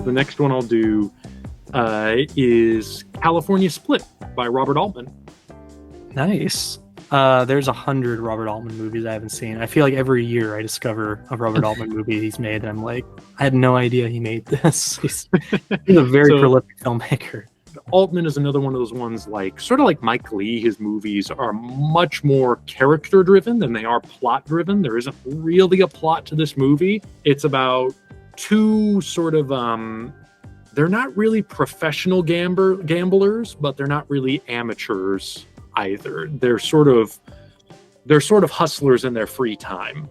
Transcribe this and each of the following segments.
The next one I'll do is California Split by Robert Altman. Nice. There's 100 Robert Altman movies I haven't seen. I feel like every year I discover a Robert Altman movie he's made, and I'm like, I had no idea he made this. He's a very prolific filmmaker. Altman is another one of those ones, sort of like Mike Leigh. His movies are much more character driven than they are plot driven. There isn't really a plot to this movie. It's about two sort of they're not really professional gamblers, but they're not really amateurs either. They're sort of hustlers in their free time.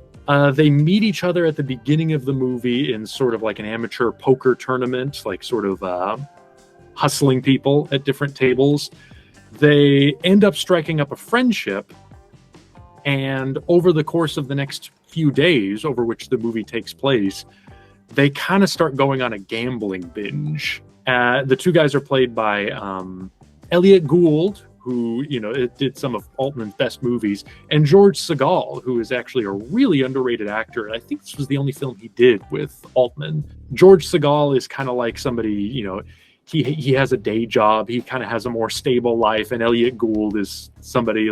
They meet each other at the beginning of the movie in sort of like an amateur poker tournament, hustling people at different tables. They end up striking up a friendship, and over the course of the next few days over which the movie takes place, they kind of start going on a gambling binge. The two guys are played by Elliot Gould, who did some of Altman's best movies, and George Segal, who is actually a really underrated actor. I think this was the only film he did with Altman. George Segal is kind of like somebody, he has a day job. He kind of has a more stable life. And Elliot Gould is somebody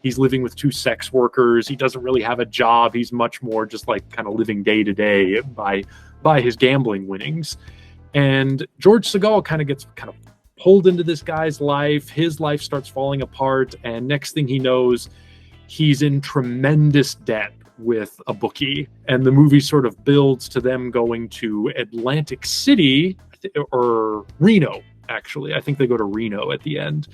he's living with two sex workers. He doesn't really have a job. He's much more just kind of living day to day by his gambling winnings. And George Segal kind of gets pulled into this guy's life. His life starts falling apart. And next thing he knows, he's in tremendous debt with a bookie. And the movie sort of builds to them going to Atlantic City, or Reno, actually. I think they go to Reno at the end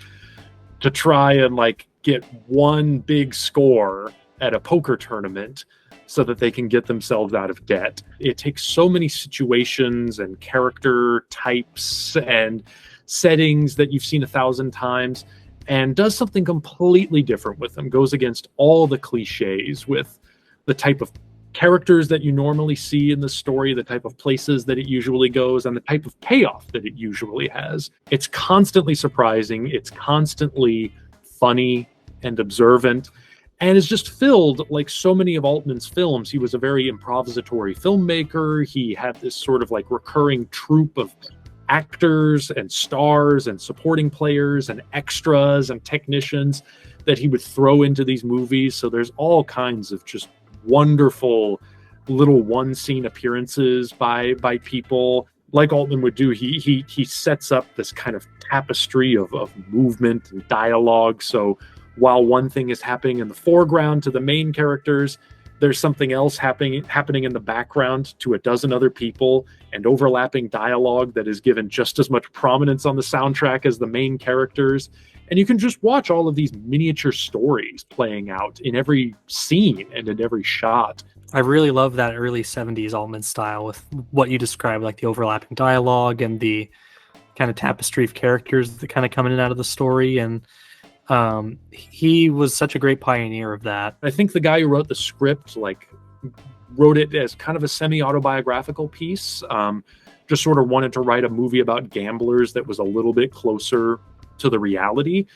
to try and get one big score at a poker tournament so that they can get themselves out of debt. It takes so many situations and character types and settings that you've seen 1,000 times and does something completely different with them, goes against all the cliches with the type of characters that you normally see in the story, the type of places that it usually goes, and the type of payoff that it usually has. It's constantly surprising. It's constantly funny and observant, and is just filled, like so many of Altman's films. He was a very improvisatory filmmaker. He had this sort of recurring troupe of actors and stars and supporting players and extras and technicians that he would throw into these movies. So there's all kinds of just wonderful little one scene appearances by people like Altman would do. He sets up this kind of tapestry of movement and dialogue. So while one thing is happening in the foreground to the main characters, there's something else happening in the background to a dozen other people, and overlapping dialogue that is given just as much prominence on the soundtrack as the main characters. And you can just watch all of these miniature stories playing out in every scene and in every shot. I really love that early 70s Altman style with what you described, like the overlapping dialogue and the kind of tapestry of characters that kind of come in and out of the story. And he was such a great pioneer of that. I think the guy who wrote the script, wrote it as kind of a semi-autobiographical piece. Just sort of wanted to write a movie about gamblers that was a little bit closer to the reality.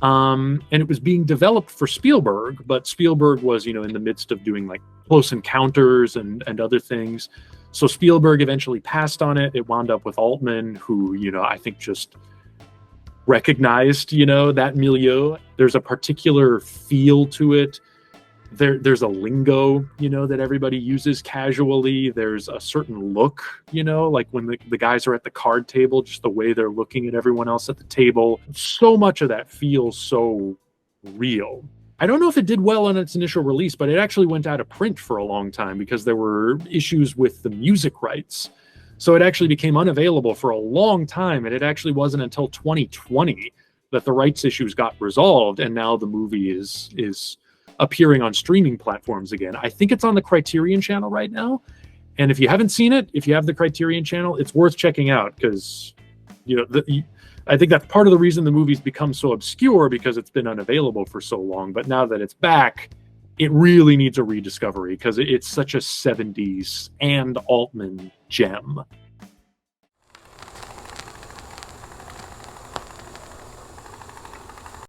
And it was being developed for Spielberg, but Spielberg was, in the midst of doing Close Encounters and other things. So Spielberg eventually passed on it. It wound up with Altman, who, I think just recognized, that milieu. There's a particular feel to it. There's a lingo, that everybody uses casually. There's a certain look, like when the guys are at the card table, just the way they're looking at everyone else at the table. So much of that feels so real. I don't know if it did well on its initial release, but it actually went out of print for a long time because there were issues with the music rights. So it actually became unavailable for a long time, and it actually wasn't until 2020 that the rights issues got resolved, and now the movie is appearing on streaming platforms again. I think it's on the Criterion channel right now. And if you haven't seen it, if you have the Criterion channel, it's worth checking out because, I think that's part of the reason the movie's become so obscure, because it's been unavailable for so long. But now that it's back, it really needs a rediscovery because it's such a 70s and Altman gem.